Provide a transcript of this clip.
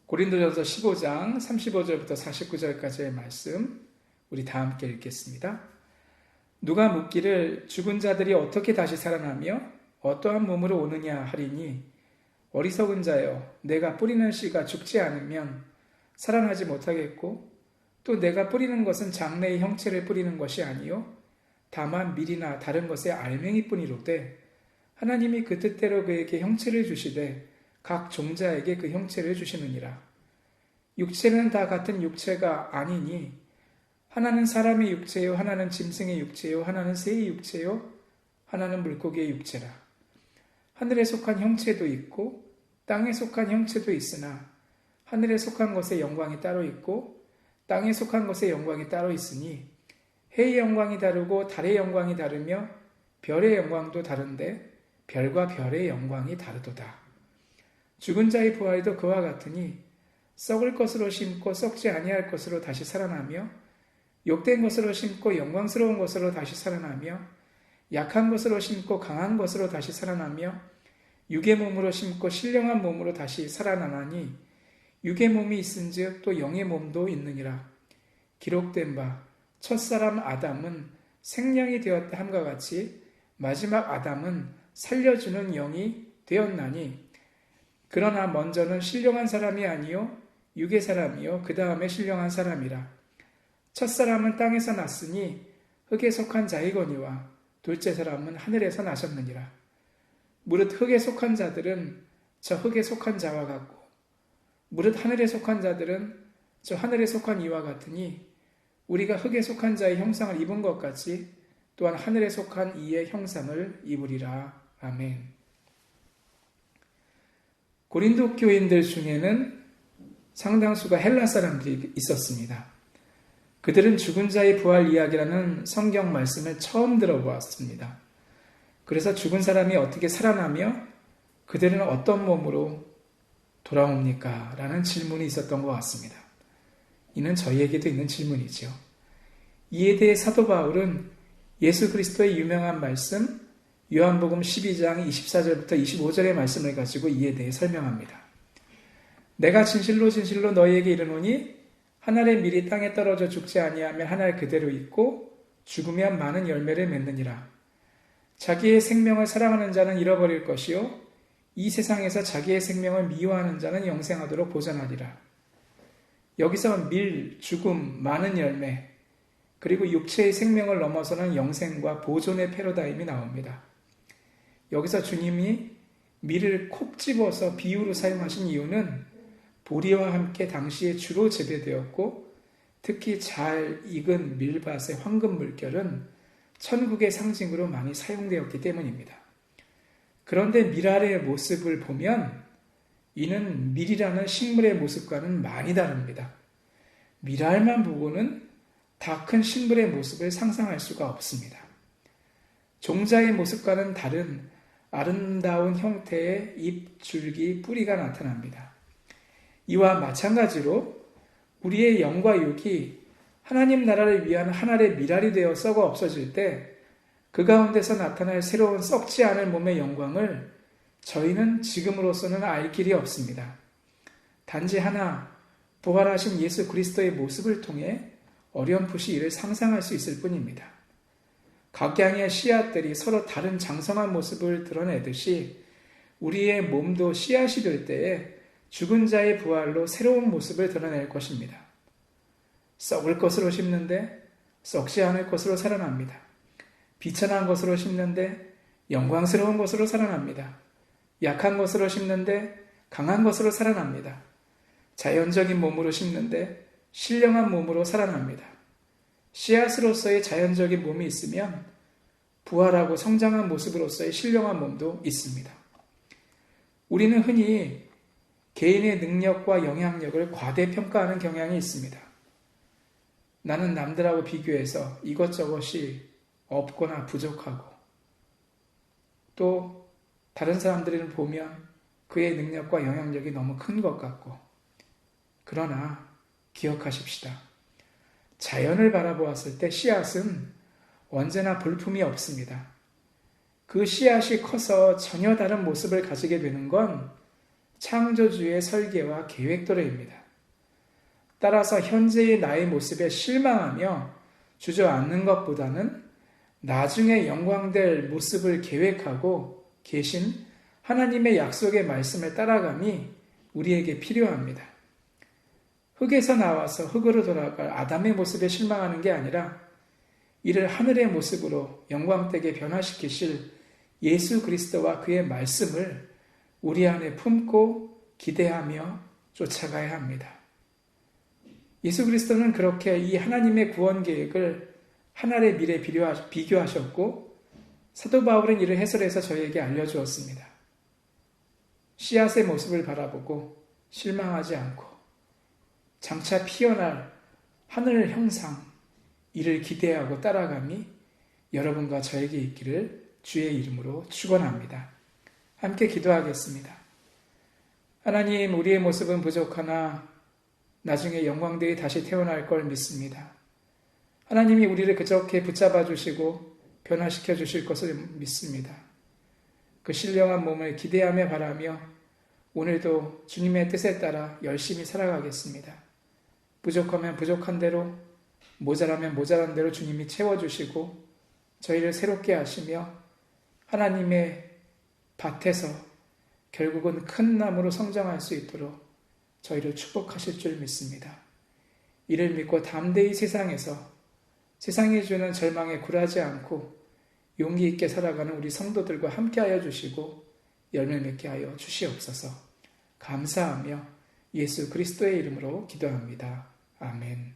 고린도전서 15장 35절부터 49절까지의 말씀 우리 다 함께 읽겠습니다. 누가 묻기를 죽은 자들이 어떻게 다시 살아나며 어떠한 몸으로 오느냐 하리니 어리석은 자여 내가 뿌리는 씨가 죽지 않으면 살아나지 못하겠고 또 내가 뿌리는 것은 장래의 형체를 뿌리는 것이 아니요 다만 밀이나 다른 것의 알맹이뿐이로되 하나님이 그 뜻대로 그에게 형체를 주시되 각 종자에게 그 형체를 주시느니라. 육체는 다 같은 육체가 아니니 하나는 사람의 육체요 하나는 짐승의 육체요 하나는 새의 육체요 하나는 물고기의 육체라. 하늘에 속한 형체도 있고 땅에 속한 형체도 있으나 하늘에 속한 것의 영광이 따로 있고 땅에 속한 것의 영광이 따로 있으니 해의 영광이 다르고 달의 영광이 다르며 별의 영광도 다른데 별과 별의 영광이 다르도다. 죽은 자의 부활도 그와 같으니 썩을 것으로 심고 썩지 아니할 것으로 다시 살아나며 욕된 것으로 심고 영광스러운 것으로 다시 살아나며 약한 것으로 심고 강한 것으로 다시 살아나며 육의 몸으로 심고 신령한 몸으로 다시 살아나나니 육의 몸이 있은즉 또 영의 몸도 있느니라. 기록된 바 첫사람 아담은 생명이 되었다 함과 같이 마지막 아담은 살려주는 영이 되었나니 그러나 먼저는 신령한 사람이 아니요 육의 사람이요 그 다음에 신령한 사람이라. 첫사람은 땅에서 났으니 흙에 속한 자이거니와 둘째 사람은 하늘에서 나셨느니라. 무릇 흙에 속한 자들은 저 흙에 속한 자와 같고 무릇 하늘에 속한 자들은 저 하늘에 속한 이와 같으니 우리가 흙에 속한 자의 형상을 입은 것 같이 또한 하늘에 속한 이의 형상을 입으리라. 아멘. 고린도 교인들 중에는 상당수가 헬라 사람들이 있었습니다. 그들은 죽은 자의 부활 이야기라는 성경 말씀을 처음 들어보았습니다. 그래서 죽은 사람이 어떻게 살아나며 그들은 어떤 몸으로 돌아옵니까? 라는 질문이 있었던 것 같습니다. 이는 저희에게도 있는 질문이죠. 이에 대해 사도 바울은 예수 그리스도의 유명한 말씀 요한복음 12장 24절부터 25절의 말씀을 가지고 이에 대해 설명합니다. 내가 진실로 진실로 너희에게 이르노니 한 알의 밀이 땅에 떨어져 죽지 아니하면 한 알 그대로 있고 죽으면 많은 열매를 맺느니라. 자기의 생명을 사랑하는 자는 잃어버릴 것이요 이 세상에서 자기의 생명을 미워하는 자는 영생하도록 보전하리라. 여기서 밀, 죽음, 많은 열매 그리고 육체의 생명을 넘어서는 영생과 보존의 패러다임이 나옵니다. 여기서 주님이 밀을 콕 집어서 비유로 사용하신 이유는 보리와 함께 당시에 주로 재배되었고 특히 잘 익은 밀밭의 황금 물결은 천국의 상징으로 많이 사용되었기 때문입니다. 그런데 밀알의 모습을 보면 이는 밀이라는 식물의 모습과는 많이 다릅니다. 밀알만 보고는 다 큰 식물의 모습을 상상할 수가 없습니다. 종자의 모습과는 다른 아름다운 형태의 잎, 줄기, 뿌리가 나타납니다. 이와 마찬가지로 우리의 영과 육이 하나님 나라를 위한 한 알의 밀알이 되어 썩어 없어질 때 그 가운데서 나타날 새로운 썩지 않을 몸의 영광을 저희는 지금으로서는 알 길이 없습니다. 단지 하나 부활하신 예수 그리스도의 모습을 통해 어렴풋이 이를 상상할 수 있을 뿐입니다. 각양의 씨앗들이 서로 다른 장성한 모습을 드러내듯이 우리의 몸도 씨앗이 될 때에 죽은 자의 부활로 새로운 모습을 드러낼 것입니다. 썩을 것으로 심는데 썩지 않을 것으로 살아납니다. 비천한 것으로 심는데 영광스러운 것으로 살아납니다. 약한 것으로 심는데 강한 것으로 살아납니다. 자연적인 몸으로 심는데 신령한 몸으로 살아납니다. 씨앗으로서의 자연적인 몸이 있으면 부활하고 성장한 모습으로서의 신령한 몸도 있습니다. 우리는 흔히 개인의 능력과 영향력을 과대평가하는 경향이 있습니다. 나는 남들하고 비교해서 이것저것이 없거나 부족하고 또 다른 사람들을 보면 그의 능력과 영향력이 너무 큰 것 같고 그러나 기억하십시다. 자연을 바라보았을 때 씨앗은 언제나 볼품이 없습니다. 그 씨앗이 커서 전혀 다른 모습을 가지게 되는 건 창조주의 설계와 계획대로입니다. 따라서 현재의 나의 모습에 실망하며 주저앉는 것보다는 나중에 영광될 모습을 계획하고 계신 하나님의 약속의 말씀을 따라감이 우리에게 필요합니다. 흙에서 나와서 흙으로 돌아갈 아담의 모습에 실망하는 게 아니라 이를 하늘의 모습으로 영광되게 변화시키실 예수 그리스도와 그의 말씀을 우리 안에 품고 기대하며 쫓아가야 합니다. 예수 그리스도는 그렇게 이 하나님의 구원 계획을 하늘의 미래에 비교하셨고 사도 바울은 이를 해설해서 저희에게 알려주었습니다. 씨앗의 모습을 바라보고 실망하지 않고 장차 피어날 하늘 형상 이를 기대하고 따라감이 여러분과 저에게 있기를 주의 이름으로 축원합니다. 함께 기도하겠습니다. 하나님, 우리의 모습은 부족하나 나중에 영광되이 다시 태어날 걸 믿습니다. 하나님이 우리를 그저께 붙잡아 주시고 변화시켜 주실 것을 믿습니다. 그 신령한 몸을 기대하며 바라며 오늘도 주님의 뜻에 따라 열심히 살아가겠습니다. 부족하면 부족한 대로, 모자라면 모자란 대로 주님이 채워주시고 저희를 새롭게 하시며 하나님의 밭에서 결국은 큰 나무로 성장할 수 있도록 저희를 축복하실 줄 믿습니다. 이를 믿고 담대히 세상에서 세상이 주는 절망에 굴하지 않고 용기 있게 살아가는 우리 성도들과 함께하여 주시고 열매 맺게 하여 주시옵소서. 감사하며 예수 그리스도의 이름으로 기도합니다. 아멘.